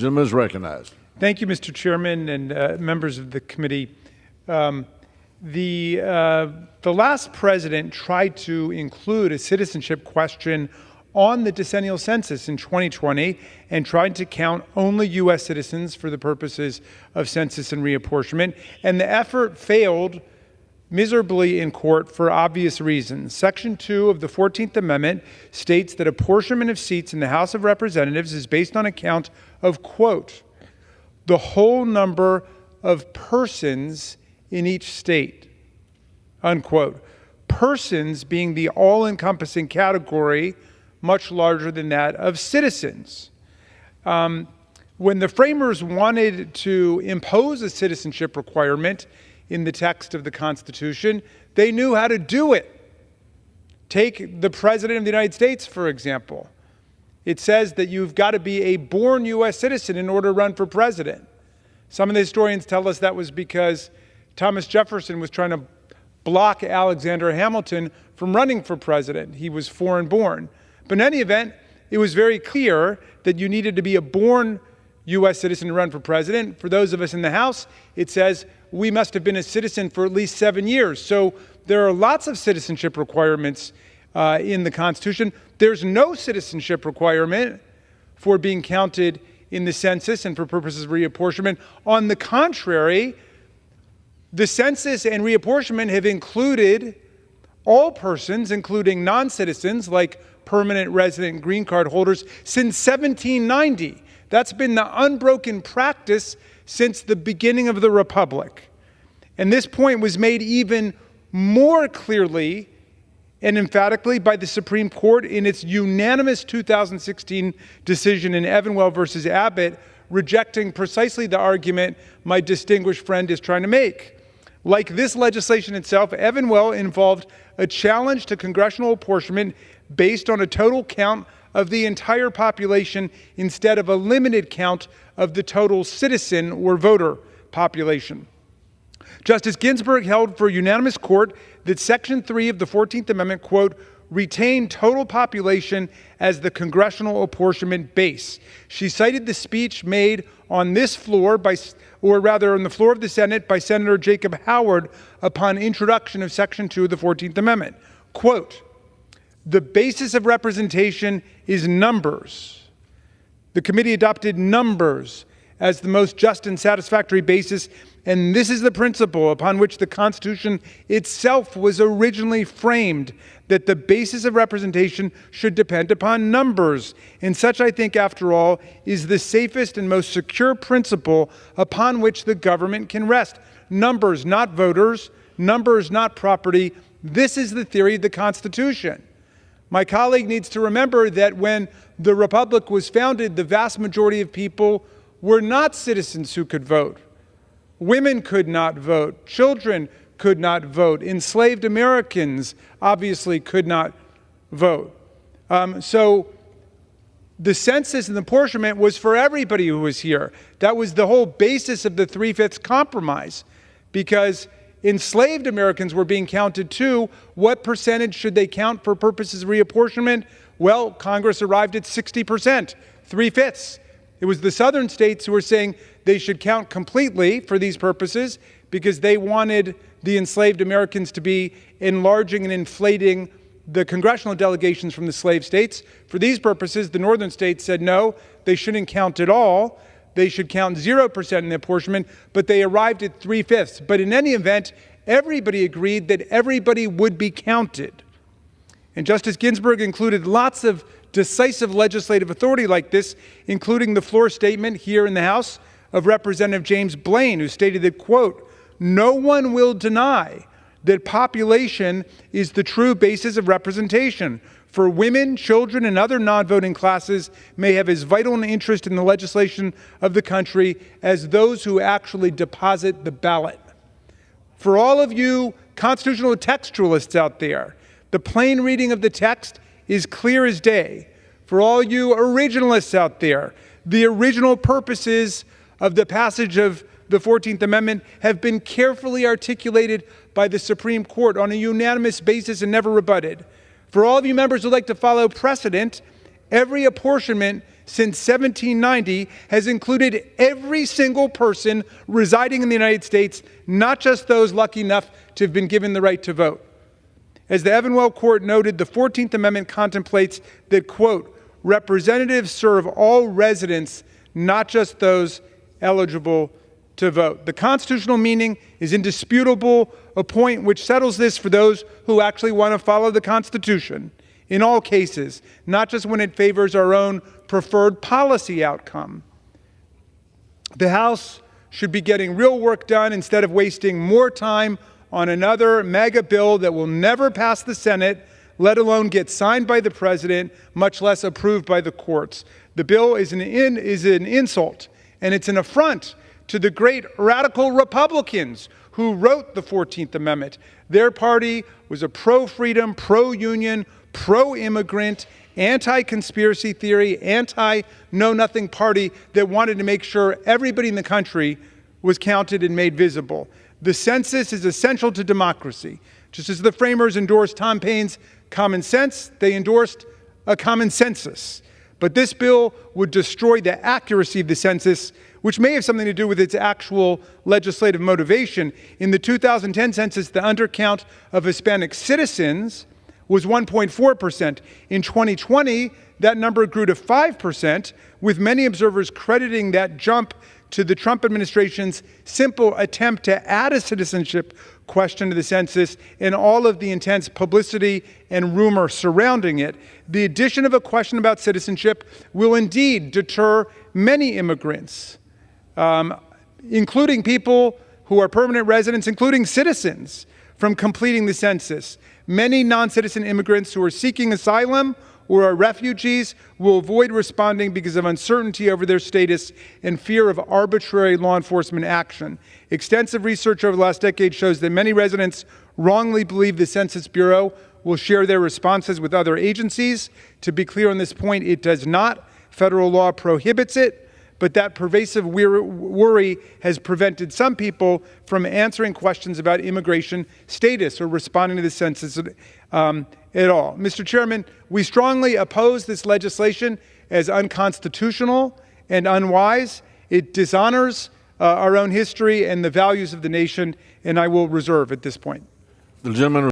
Gentleman is recognized. Thank you, Mr. Chairman and members of the committee. The last president tried to include a citizenship question on the decennial census in 2020 and tried to count only U.S. citizens for the purposes of census and reapportionment. And the effort failed miserably in court for obvious reasons. Section 2 of the 14th Amendment states that apportionment of seats in the House of Representatives is based on a count of, quote, the whole number of persons in each state, unquote. Persons being the all-encompassing category much larger than that of citizens. When the framers wanted to impose a citizenship requirement in the text of the Constitution, they knew how to do it. Take the President of the United States, for example. It says that you've got to be a born U.S. citizen in order to run for president. Some of the historians tell us that was because Thomas Jefferson was trying to block Alexander Hamilton from running for president. He was foreign born. But in any event, it was very clear that you needed to be a born U.S. citizen to run for president. For those of us in the House, it says we must have been a citizen for at least 7 years. So there are lots of citizenship requirements in the Constitution. There's no citizenship requirement for being counted in the census and for purposes of reapportionment. On the contrary, the census and reapportionment have included all persons, including non-citizens like permanent resident green card holders, since 1790. That's been the unbroken practice since the beginning of the Republic. And this point was made even more clearly and emphatically by the Supreme Court in its unanimous 2016 decision in Evanwell versus Abbott, rejecting precisely the argument my distinguished friend is trying to make. Like this legislation itself, Evanwell involved a challenge to congressional apportionment based on a total count of the entire population instead of a limited count of the total citizen or voter population. Justice Ginsburg held for unanimous court that Section 3 of the 14th Amendment, quote, retained total population as the congressional apportionment base. She cited the speech made on this floor on the floor of the Senate by Senator Jacob Howard upon introduction of Section 2 of the 14th Amendment. Quote, the basis of representation is numbers. The committee adopted numbers as the most just and satisfactory basis, and this is the principle upon which the Constitution itself was originally framed, that the basis of representation should depend upon numbers. And such, I think, after all, is the safest and most secure principle upon which the government can rest. Numbers, not voters. Numbers, not property. This is the theory of the Constitution. My colleague needs to remember that when the Republic was founded, the vast majority of people were not citizens who could vote. Women could not vote. Children could not vote. Enslaved Americans obviously could not vote. So the census and the apportionment was for everybody who was here. That was the whole basis of the 3/5 compromise, because enslaved Americans were being counted too. What percentage should they count for purposes of reapportionment? Well, Congress arrived at 60%, 3/5. It was the southern states who were saying they should count completely for these purposes because they wanted the enslaved Americans to be enlarging and inflating the congressional delegations from the slave states. For these purposes, the northern states said no, they shouldn't count at all. They should count 0% in the apportionment, but they arrived at 3/5. But in any event, everybody agreed that everybody would be counted. And Justice Ginsburg included lots of decisive legislative authority like this, including the floor statement here in the House of Representative James Blaine, who stated that, quote, no one will deny that population is the true basis of representation. For women, children, and other non-voting classes may have as vital an interest in the legislation of the country as those who actually deposit the ballot. For all of you constitutional textualists out there, the plain reading of the text is clear as day. For all you originalists out there, the original purposes of the passage of the 14th Amendment have been carefully articulated by the Supreme Court on a unanimous basis and never rebutted. For all of you members who like to follow precedent, every apportionment since 1790 has included every single person residing in the United States, not just those lucky enough to have been given the right to vote. As the Evanwell Court noted, the 14th Amendment contemplates that, quote, representatives serve all residents, not just those eligible to vote. The constitutional meaning is indisputable, a point which settles this for those who actually want to follow the Constitution in all cases, not just when it favors our own preferred policy outcome. The House should be getting real work done instead of wasting more time on another mega bill that will never pass the Senate, let alone get signed by the president, much less approved by the courts. The bill is an insult, and it's an affront to the great radical Republicans who wrote the 14th Amendment. Their party was a pro-freedom, pro-union, pro-immigrant, anti-conspiracy theory, anti-know-nothing party that wanted to make sure everybody in the country was counted and made visible. The census is essential to democracy. Just as the framers endorsed Tom Paine's common sense, they endorsed a common census. But this bill would destroy the accuracy of the census, which may have something to do with its actual legislative motivation. In the 2010 census, the undercount of Hispanic citizens was 1.4%. In 2020, that number grew to 5%, with many observers crediting that jump to the Trump administration's simple attempt to add a citizenship question to the census and all of the intense publicity and rumor surrounding it. The addition of a question about citizenship will indeed deter many immigrants, including people who are permanent residents, including citizens, from completing the census. Many non-citizen immigrants who are seeking asylum or are refugees will avoid responding because of uncertainty over their status and fear of arbitrary law enforcement action. Extensive research over the last decade shows that many residents wrongly believe the Census Bureau will share their responses with other agencies. To be clear on this point, it does not. Federal law prohibits it, but that pervasive worry has prevented some people from answering questions about immigration status or responding to the census at all. Mr. Chairman, we strongly oppose this legislation as unconstitutional and unwise. It dishonors our own history and the values of the nation, and I will reserve at this point. The gentleman